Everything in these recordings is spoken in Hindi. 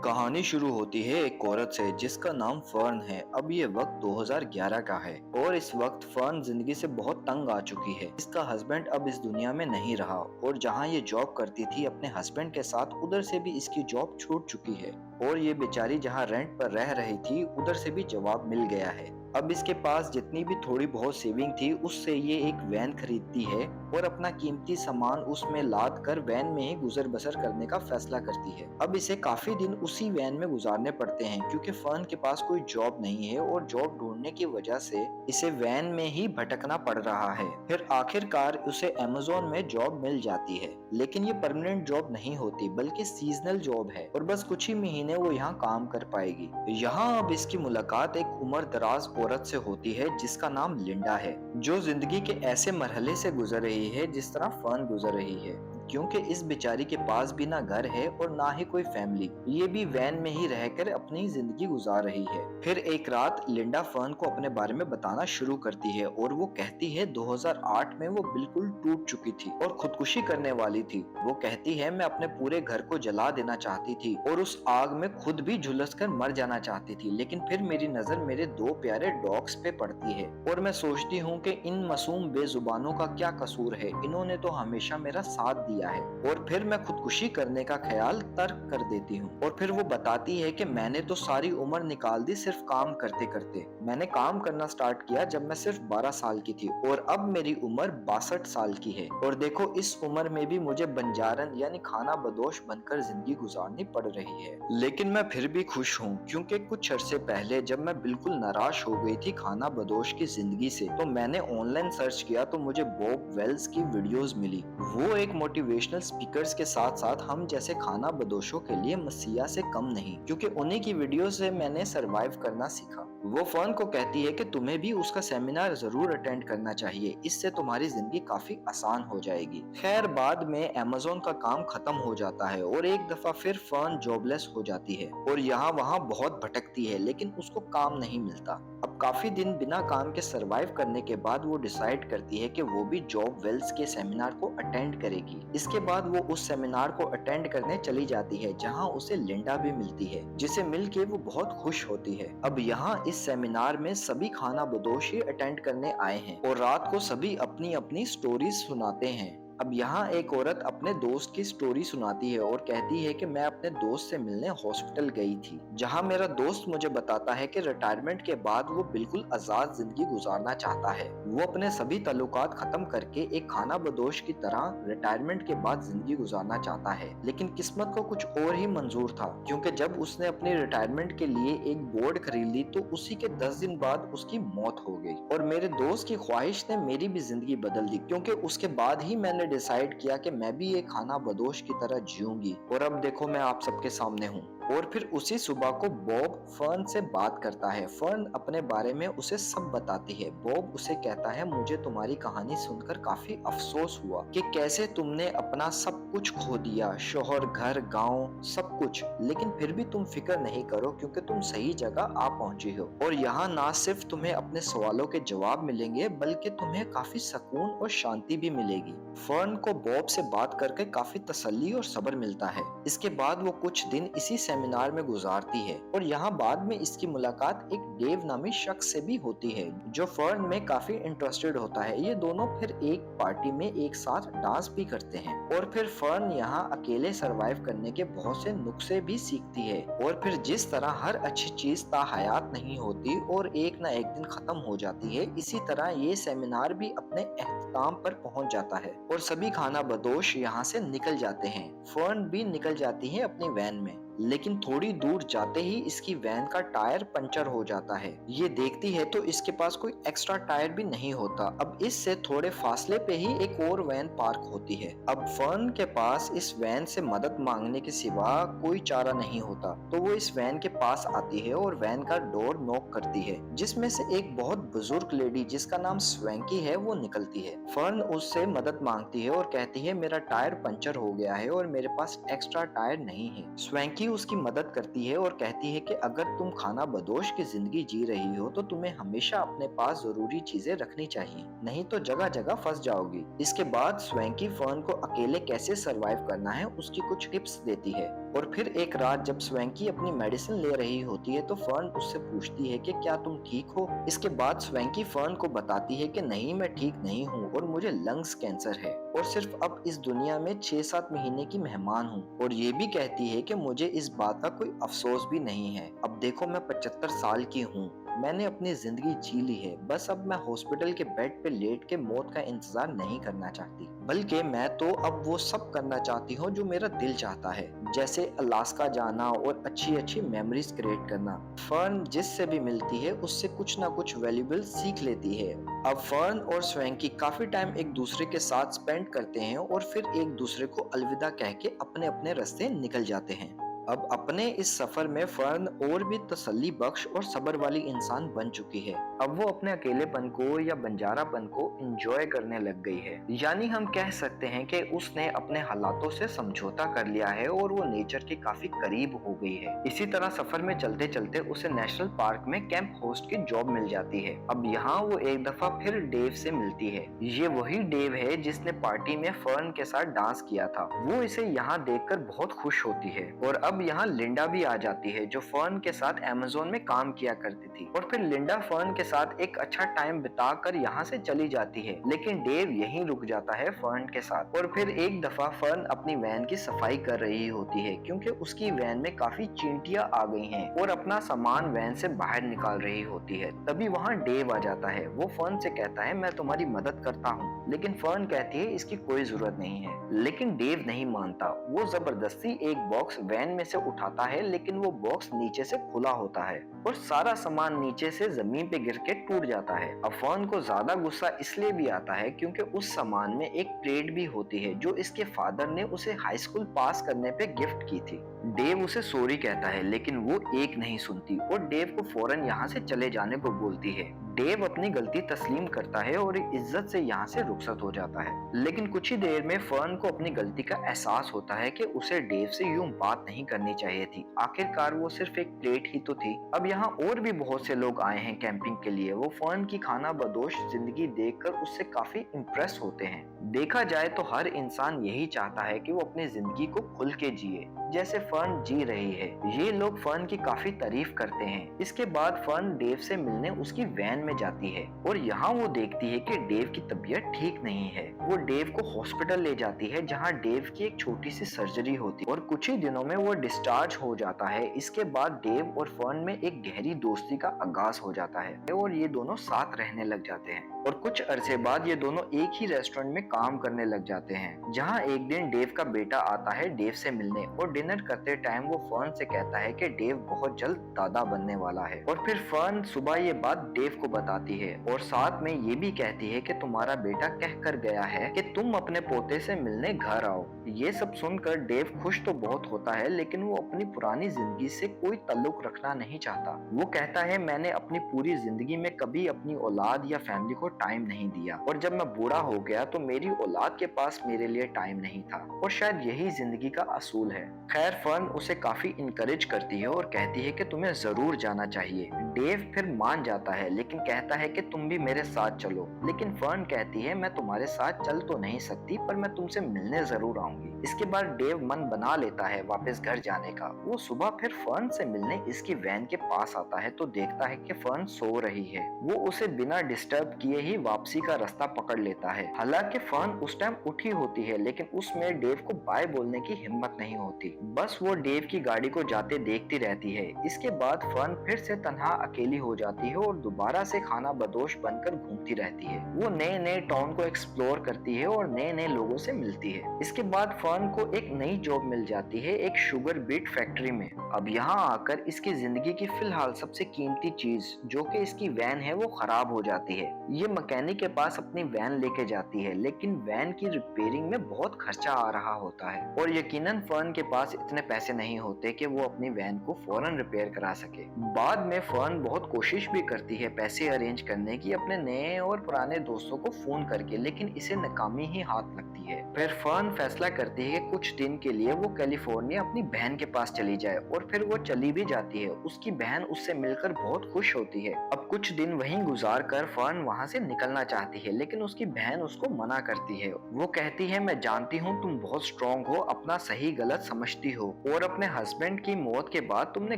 कहानी शुरू होती है एक औरत से जिसका नाम फर्न है। अब ये वक्त 2011 का है और इस वक्त फर्न जिंदगी से बहुत तंग आ चुकी है। इसका हस्बैंड अब इस दुनिया में नहीं रहा और जहाँ ये जॉब करती थी अपने हस्बैंड के साथ, उधर से भी इसकी जॉब छूट चुकी है और ये बेचारी जहाँ रेंट पर रह रही थी उधर से भी जवाब मिल गया है। अब इसके पास जितनी भी थोड़ी बहुत सेविंग थी उससे ये एक वैन खरीदती है और अपना कीमती सामान उसमें लाद कर वैन में ही गुजर बसर करने का फैसला करती है। अब इसे काफी दिन उसी वैन में गुजारने पड़ते हैं क्योंकि फर्न के पास कोई जॉब नहीं है और जॉब ढूंढने की वजह से इसे वैन में ही भटकना पड़ रहा है। फिर आखिरकार उसे अमेज़न में जॉब मिल जाती है, लेकिन ये परमानेंट जॉब नहीं होती बल्कि सीजनल जॉब है और बस कुछ ही महीने वो यहाँ काम कर पाएगी। यहाँ अब इसकी मुलाकात एक उम्र दराज औरत से होती है जिसका नाम लिंडा है, जो जिंदगी के ऐसे मरहले से गुजर रही है जिस तरह फर्न गुजर रही है, क्योंकि इस बेचारी के पास भी ना घर है और ना ही कोई फैमिली। ये भी वैन में ही रहकर अपनी जिंदगी गुजार रही है। फिर एक रात लिंडा फर्न को अपने बारे में बताना शुरू करती है और वो कहती है 2008 में वो बिल्कुल टूट चुकी थी और खुदकुशी करने वाली थी। वो कहती है मैं अपने पूरे घर को जला देना चाहती थी और उस आग में खुद भी झुलस कर मर जाना चाहती थी, लेकिन फिर मेरी नजर मेरे दो प्यारे डॉग्स पे पड़ती है और मैं सोचती हूँ कि इन मासूम बेजुबानों का क्या कसूर है, इन्होंने तो हमेशा मेरा साथ दिया है। और फिर मैं खुदकुशी करने का ख्याल तर्क कर देती हूँ। और फिर वो बताती है कि मैंने तो सारी उम्र निकाल दी सिर्फ काम करते करते। मैंने काम करना स्टार्ट किया जब मैं सिर्फ 12 साल की थी और अब मेरी उम्र 62 साल की है और देखो इस उम्र में भी मुझे बंजारन यानी खाना बदोश बनकर जिंदगी गुजारनी पड़ रही है, लेकिन मैं फिर भी खुश हूँ क्योंकि कुछ अरसे पहले जब मैं बिल्कुल नाराज हो गई थी खाना बदोश की जिंदगी से, तो मैंने ऑनलाइन सर्च किया तो मुझे बॉब वेल्स की वीडियोस मिली। वो एक मोटिवेशनल स्पीकर्स के साथ साथ हम जैसे खाना बदोशों के लिए मसीहा से कम नहीं, क्योंकि उन्हीं की वीडियो से मैंने सरवाइव करना सीखा। वो फर्न को कहती है कि तुम्हें भी उसका सेमिनार जरूर अटेंड करना चाहिए, इससे तुम्हारी जिंदगी काफी आसान हो जाएगी। खैर बाद में अमेज़न का काम खत्म हो जाता है और एक दफा फिर फर्न जॉबलेस हो जाती है और यहाँ वहाँ बहुत भटकती है, लेकिन उसको काम नहीं मिलता। अब काफी दिन बिना काम के सरवाइव करने के बाद वो डिसाइड करती है कि वो भी जॉब वेल्स के सेमिनार को अटेंड करेगी। इसके बाद वो उस सेमिनार को अटेंड करने चली जाती है जहाँ उसे लिंडा भी मिलती है, जिसे मिलके वो बहुत खुश होती है। अब यहाँ इस सेमिनार में सभी खाना बदोश ही अटेंड करने आए हैं और रात को सभी अपनी अपनी स्टोरीज सुनाते हैं। अब यहाँ एक औरत अपने दोस्त की स्टोरी सुनाती है और कहती है कि मैं अपने दोस्त से मिलने हॉस्पिटल गई थी, जहाँ मेरा दोस्त मुझे बताता है कि रिटायरमेंट के बाद वो बिल्कुल आजाद जिंदगी गुजारना चाहता है। वो अपने सभी ताल्लुकात खत्म करके एक खाना बदोश की तरह रिटायरमेंट के बाद जिंदगी गुजारना चाहता है, लेकिन किस्मत को कुछ और ही मंजूर था, क्योंकि जब उसने अपनी रिटायरमेंट के लिए एक बोर्ड खरीद ली तो उसी के 10 दिन बाद उसकी मौत हो गई। और मेरे दोस्त की ख्वाहिश ने मेरी भी जिंदगी बदल दी, क्योंकि उसके बाद ही मैंने डिसाइड किया कि मैं भी एक खाना बदोश की तरह जीऊंगी और अब देखो मैं आप सबके सामने हूँ। और फिर उसी सुबह को बॉब फर्न से बात करता है। फर्न अपने बारे में उसे सब बताती है। बॉब उसे कहता है मुझे तुम्हारी कहानी सुनकर काफी अफसोस हुआ कि कैसे तुमने अपना सब कुछ खो दिया, शोहर, घर, गांव, सब कुछ, लेकिन फिर भी तुम फिक्र नहीं करो क्योंकि तुम सही जगह आ पहुंची हो और यहाँ ना सिर्फ तुम्हें अपने सवालों के जवाब मिलेंगे बल्कि तुम्हें काफी सुकून और शांति भी मिलेगी। फर्न को बॉब से बात करके काफी तसल्ली और सब्र मिलता है। इसके बाद वो कुछ दिन इसी सेमिनार में गुजारती है और यहाँ बाद में इसकी मुलाकात एक डेव नामी शख्स से भी होती है जो फर्न में काफी इंटरेस्टेड होता है। ये दोनों फिर एक पार्टी में एक साथ डांस भी करते हैं और फिर फर्न यहाँ अकेले सरवाइव करने के बहुत से नुस्खे भी सीखती है। और फिर जिस तरह हर अच्छी चीज ताहयात नहीं होती और एक न एक दिन खत्म हो जाती है, इसी तरह ये सेमिनार भी अपने अख्ताम पर पहुंच जाता है और सभी खाना बदोश यहाँ से निकल जाते हैं। फर्न भी निकल जाती है अपनी वैन में, लेकिन थोड़ी दूर जाते ही इसकी वैन का टायर पंचर हो जाता है। ये देखती है तो इसके पास कोई एक्स्ट्रा टायर भी नहीं होता। अब इससे थोड़े फासले पे ही एक और वैन पार्क होती है। अब फर्न के पास इस वैन से मदद मांगने के सिवा कोई चारा नहीं होता, तो वो इस वैन के पास आती है और वैन का डोर नॉक करती है, जिसमें से एक बहुत बुजुर्ग लेडी जिसका नाम स्वैंकी है वो निकलती है। फर्न उससे मदद मांगती है और कहती है मेरा टायर पंचर हो गया है और मेरे पास एक्स्ट्रा टायर नहीं है। स्वैंकी उसकी मदद करती है और कहती है कि अगर तुम खाना बदोश की जिंदगी जी रही हो तो तुम्हें हमेशा अपने पास जरूरी चीजें रखनी चाहिए, नहीं तो जगह जगह फंस जाओगी। इसके बाद स्वैंकी फर्न को अकेले कैसे सरवाइव करना है उसकी कुछ टिप्स देती है और फिर एक रात जब स्वैंकी अपनी मेडिसिन ले रही होती है तो फर्न उससे पूछती है कि क्या तुम ठीक हो। इसके बाद स्वैंकी फर्न को बताती है कि नहीं, मैं ठीक नहीं हूँ और मुझे लंग्स कैंसर है और सिर्फ अब इस दुनिया में 6-7 महीने की मेहमान हूँ। और ये भी कहती है कि मुझे इस बात का कोई अफसोस भी नहीं है। अब देखो, मैं 75 साल की हूँ, मैंने अपनी जिंदगी जी ली है, बस अब मैं हॉस्पिटल के बेड पे लेट के मौत का इंतजार नहीं करना चाहती, बल्कि मैं तो अब वो सब करना चाहती हूँ जो मेरा दिल चाहता है, जैसे अलास्का जाना और अच्छी अच्छी मेमोरीज क्रिएट करना। फर्न जिससे भी मिलती है उससे कुछ ना कुछ वैल्यूबल सीख लेती है। अब फर्न और स्वैंकी काफी टाइम एक दूसरे के साथ स्पेंड करते हैं और फिर एक दूसरे को अलविदा कह के अपने अपने रास्ते निकल जाते हैं। अब अपने इस सफर में फर्न और भी तसल्ली बख्श और सब्र वाली इंसान बन चुकी है। अब वो अपने अकेलेपन को या बंजारापन को एंजॉय करने लग गई है, यानी हम कह सकते हैं कि उसने अपने हालातों से समझौता कर लिया है और वो नेचर के काफी करीब हो गई है। इसी तरह सफर में चलते चलते उसे नेशनल पार्क में कैंप होस्ट की जॉब मिल जाती है। अब यहाँ वो एक दफा फिर डेव से मिलती है। ये वही डेव है जिसने पार्टी में फर्न के साथ डांस किया था। वो इसे यहाँ देखकर बहुत खुश होती है और अब यहाँ लिंडा भी आ जाती है जो फर्न के साथ अमेज़न में काम किया करती थी। और फिर लिंडा फर्न के साथ एक अच्छा टाइम बिताकर यहाँ से चली जाती है, लेकिन डेव यहीं रुक जाता है फर्न के साथ। और फिर एक दफा फर्न अपनी वैन की सफाई कर रही होती है क्योंकि उसकी वैन में काफी चींटियां आ गई हैं और अपना सामान वैन से बाहर निकाल रही होती है। तभी वहाँ डेव आ जाता है। वो फर्न से कहता है मैं तुम्हारी मदद करता हूँ, लेकिन फर्न कहती है इसकी कोई जरूरत नहीं है। लेकिन डेव नहीं मानता। वो जबरदस्ती एक बॉक्स वैन में से उठाता है, लेकिन वो बॉक्स नीचे से खुला होता है और सारा सामान नीचे से जमीन पे गिर के टूट जाता है। अब फर्न को ज्यादा गुस्सा इसलिए भी आता है क्योंकि उस सामान में एक प्लेट भी होती है जो इसके फादर ने उसे हाई स्कूल पास करने पे गिफ्ट की थी। डेव उसे सॉरी कहता है, लेकिन वो एक नहीं सुनती और डेव को फौरन यहाँ से चले जाने को बोलती है। डेव अपनी गलती तस्लीम करता है और इज्जत से यहाँ से रुखसत हो जाता है। लेकिन कुछ ही देर में फर्न को अपनी गलती का एहसास होता है कि उसे डेव से यूं बात नहीं करनी चाहिए थी। आखिरकार वो सिर्फ एक प्लेट ही तो थी। अब यहाँ और भी बहुत से लोग आए हैं कैंपिंग के लिए। वो फर्न की खाना बदोश जिंदगी देखकर उससे काफी इम्प्रेस होते हैं। देखा जाए तो हर इंसान यही चाहता है कि वो अपनी जिंदगी को खुल के जिए जैसे फर्न जी रही है। ये लोग फर्न की काफी तारीफ करते हैं। इसके बाद फर्न डेव से मिलने उसकी वैन में जाती है और यहाँ वो देखती है कि डेव की तबीयत ठीक नहीं है। वो डेव को हॉस्पिटल ले जाती है जहाँ डेव की एक छोटी सी सर्जरी होती है और कुछ ही दिनों में वो डिस्चार्ज हो जाता है। इसके बाद डेव और फर्न में एक गहरी दोस्ती का आगाज हो जाता है और ये दोनों साथ रहने लग जाते हैं। और कुछ अरसे बाद ये दोनों एक ही रेस्टोरेंट में काम करने लग जाते हैं, जहाँ एक दिन डेव का बेटा आता है डेव से मिलने और डिनर करते टाइम वो फर्न से कहता है कि डेव बहुत जल्द दादा बनने वाला है। और फिर फर्न सुबह ये बात डेव को बताती है और साथ में ये भी कहती है कि तुम्हारा बेटा कह कर गया है कि तुम अपने पोते से मिलने घर आओ। ये सब सुनकर डेव खुश तो बहुत होता है, लेकिन वो अपनी पुरानी जिंदगी से कोई ताल्लुक रखना नहीं चाहता। वो कहता है मैंने अपनी पूरी जिंदगी में कभी अपनी औलाद या फैमिली को टाइम नहीं दिया और जब मैं बूढ़ा हो गया तो मेरी औलाद के पास मेरे लिए टाइम नहीं था और शायद यही जिंदगी का असूल है। खैर फर्न उसे काफी इनकरेज करती है और कहती है कि तुम्हें जरूर जाना चाहिए। डेव फिर मान जाता है, लेकिन कहता है कि तुम भी मेरे साथ चलो। लेकिन फर्न कहती है मैं तुम्हारे साथ चल तो नहीं सकती, पर मैं तुमसे मिलने जरूर आऊंगी। इसके बाद डेव मन बना लेता है वापस घर जाने का। वो सुबह फिर फर्न से मिलने इसकी वैन के पास आता है तो देखता है कि फर्न सो रही है। वो उसे बिना डिस्टर्ब किए ही वापसी का रास्ता पकड़ लेता है। हालांकि फर्न उस टाइम उठी होती है, लेकिन उसमें डेव को बाय बोलने की हिम्मत नहीं होती। बस वो डेव की गाड़ी को जाते देखती रहती है। इसके बाद फर्न फिर से तन्हा अकेली हो जाती है और दोबारा से खाना बदोश बनकर घूमती रहती है। वो नए नए टाउन को एक्सप्लोर करती है और नए नए लोगों से मिलती है। इसके बाद फर्न को एक नई जॉब मिल जाती है एक शुगर बीट फैक्ट्री में। अब यहाँ आकर इसकी जिंदगी की फिलहाल सबसे कीमती चीज जो कि इसकी वैन है वो खराब हो जाती है। ये मैकेनिक के पास अपनी वैन लेके जाती है, लेकिन वैन की रिपेयरिंग में बहुत खर्चा आ रहा होता है और यकीनन फर्न के पास इतने पैसे नहीं होते कि वो अपनी वैन को फौरन रिपेयर करा सके। बाद में फर्न बहुत कोशिश भी करती है पैसे अरेंज करने की अपने नए और पुराने दोस्तों को फोन करके, लेकिन इसे नाकामी ही हाथ लगती है। फिर फर्न फैसला करती करती है कि कुछ दिन के लिए वो कैलिफोर्निया अपनी बहन के पास चली जाए और फिर वो चली भी जाती है। उसकी बहन उससे मिलकर बहुत खुश होती है। अब कुछ दिन वहीं गुजार कर फर्न वहाँ से निकलना चाहती है, लेकिन उसकी बहन उसको मना करती है। वो कहती है, मैं जानती हूँ तुम बहुत स्ट्रांग हो, अपना सही गलत समझती हो और अपने हस्बैंड की मौत के बाद तुमने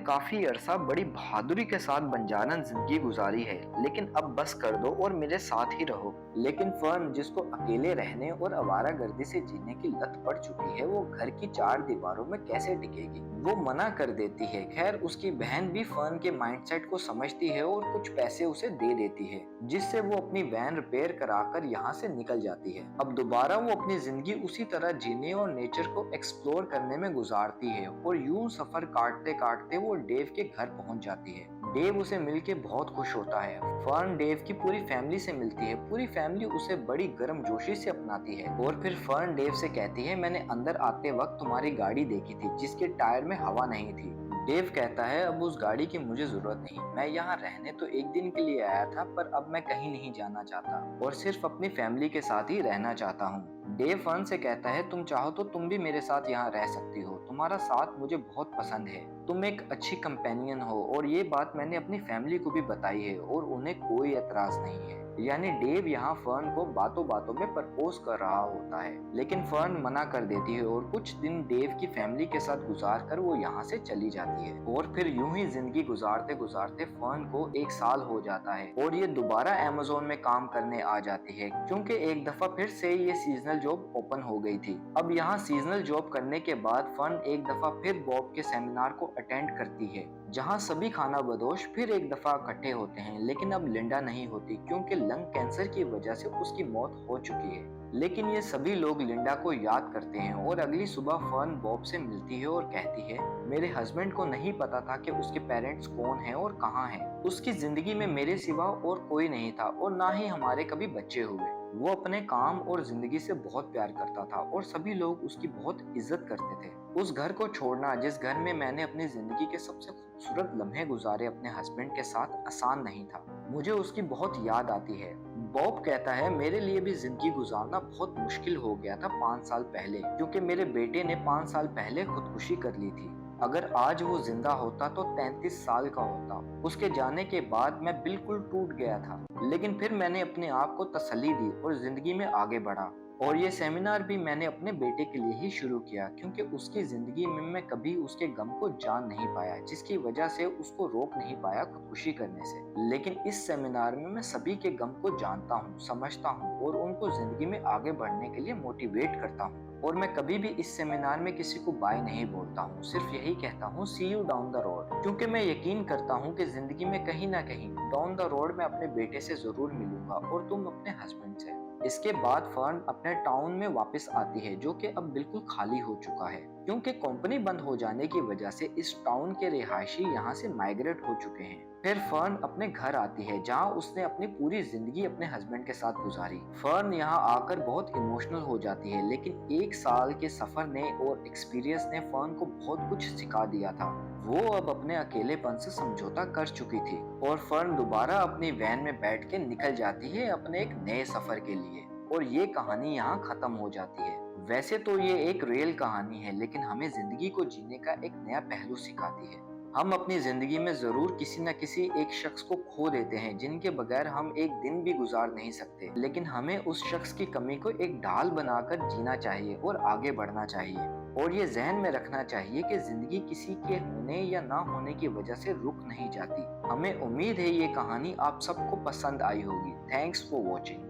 काफी अरसा बड़ी बहादुरी के साथ बंजारन जिंदगी गुजारी है, लेकिन अब बस कर दो और मेरे साथ ही रहो। लेकिन फर्न, जिसको अकेले रहने और आवारागर्दी से जीने की लत पड़ चुकी है, वो घर की चार दीवारों में कैसे टिकेगी। वो मना कर देती है। खैर, उसकी बहन भी फर्न के माइंडसेट को समझती है और कुछ पैसे उसे दे देती है, जिससे वो अपनी वैन रिपेयर कराकर यहाँ से निकल जाती है। अब दोबारा वो अपनी जिंदगी उसी तरह जीने और नेचर को एक्सप्लोर करने में गुजारती है और यूं सफर काटते काटते वो डेव के घर पहुंच जाती है। डेव उसे मिलके बहुत खुश होता है। फर्न डेव की पूरी फैमिली से मिलती है। पूरी फैमिली उसे बड़ी गर्मजोशी से अपनाती है और फिर फर्न डेव से कहती है, मैंने अंदर आते वक्त तुम्हारी गाड़ी देखी थी जिसके टायर में हवा नहीं थी। डेव कहता है, अब उस गाड़ी की मुझे जरूरत नहीं, मैं यहाँ रहने तो एक दिन के लिए आया था, पर अब मैं कहीं नहीं जाना चाहता और सिर्फ अपनी फैमिली के साथ ही रहना चाहता हूँ। डेव फर्न से कहता है, तुम चाहो तो तुम भी मेरे साथ यहाँ रह सकती हो, तुम्हारा साथ मुझे बहुत पसंद है, तुम एक अच्छी कंपेनियन हो और ये बात मैंने अपनी फैमिली को भी बताई है और उन्हें कोई एतराज नहीं है। यानी डेव यहाँ फर्न को बातों बातों में प्रपोज कर रहा होता है, लेकिन फर्न मना कर देती है और कुछ दिन डेव की फैमिली के साथ गुजार कर वो यहाँ से चली जाती है। और फिर यूं ही जिंदगी गुजारते गुजारते फर्न को एक साल हो जाता है और ये दोबारा अमेज़न में काम करने आ जाती है, क्योंकि एक दफा फिर से ये सीजनल जॉब ओपन हो गई थी। अब यहाँ सीजनल जॉब करने के बाद फर्न एक दफा फिर बॉब के सेमिनार को अटेंड करती है, जहाँ सभी खाना बदोश फिर एक दफा इकट्ठे होते हैं। लेकिन अब लिंडा नहीं होती, क्योंकि लंग कैंसर की वजह से उसकी मौत हो चुकी है। लेकिन ये सभी लोग लिंडा को याद करते हैं और अगली सुबह फर्न बॉब से मिलती है और कहती है, मेरे हस्बैंड को नहीं पता था कि उसके पेरेंट्स कौन हैं और कहाँ हैं। उसकी जिंदगी में मेरे सिवा और कोई नहीं था और ना ही हमारे कभी बच्चे हुए। वो अपने काम और जिंदगी से बहुत प्यार करता था और सभी लोग उसकी बहुत इज्जत करते थे। उस घर को छोड़ना, जिस घर में मैंने अपनी जिंदगी के सबसे खूबसूरत लम्हे गुजारे अपने हस्बैंड के साथ, आसान नहीं था। मुझे उसकी बहुत याद आती है। बॉब कहता है, मेरे लिए भी जिंदगी गुजारना बहुत मुश्किल हो गया था 5 साल पहले, क्योंकि मेरे बेटे ने 5 साल पहले खुदकुशी कर ली थी। अगर आज वो जिंदा होता तो 33 साल का होता। उसके जाने के बाद मैं बिल्कुल टूट गया था, लेकिन फिर मैंने अपने आप को तसल्ली दी और जिंदगी में आगे बढ़ा। और ये सेमिनार भी मैंने अपने बेटे के लिए ही शुरू किया, क्योंकि उसकी जिंदगी में मैं कभी उसके गम को जान नहीं पाया, जिसकी वजह से उसको रोक नहीं पाया खुदकुशी करने से। लेकिन इस सेमिनार में मैं सभी के गम को जानता हूँ, समझता हूँ और उनको जिंदगी में आगे बढ़ने के लिए मोटिवेट करता हूँ। और मैं कभी भी इस सेमिनार में किसी को बाय नहीं बोलता हूँ, सिर्फ यही कहता हूँ, सी यू डाउन द रोड, क्योंकि मैं यकीन करता हूँ कि जिंदगी में कहीं ना कहीं डाउन द रोड मैं अपने बेटे से जरूर मिलूंगा और तुम अपने हस्बैंड से। इसके बाद फर्न अपने टाउन में वापस आती है, जो कि अब बिल्कुल खाली हो चुका है, क्योंकि कंपनी बंद हो जाने की वजह से इस टाउन के रिहायशी यहाँ से माइग्रेट हो चुके हैं। फिर फर्न अपने घर आती है, जहाँ उसने अपनी पूरी जिंदगी अपने हस्बैंड के साथ गुजारी। फर्न यहाँ आकर बहुत इमोशनल हो जाती है, लेकिन एक साल के सफर ने और एक्सपीरियंस ने फर्न को बहुत कुछ सिखा दिया था। वो अब अपने अकेलेपन से समझौता कर चुकी थी और फर्न दोबारा अपनी वैन में बैठ के निकल जाती है अपने एक नए सफर के लिए। और ये कहानी यहाँ खत्म हो जाती है। वैसे तो ये एक रियल कहानी है, लेकिन हमें जिंदगी को जीने का एक नया पहलू सिखाती है। हम अपनी जिंदगी में जरूर किसी न किसी एक शख्स को खो देते हैं, जिनके बगैर हम एक दिन भी गुजार नहीं सकते, लेकिन हमें उस शख्स की कमी को एक ढाल बनाकर जीना चाहिए और आगे बढ़ना चाहिए। और ये जहन में रखना चाहिए कि जिंदगी किसी के होने या ना होने की वजह से रुक नहीं जाती। हमें उम्मीद है ये कहानी आप सबको पसंद आई होगी। Thanks for watching.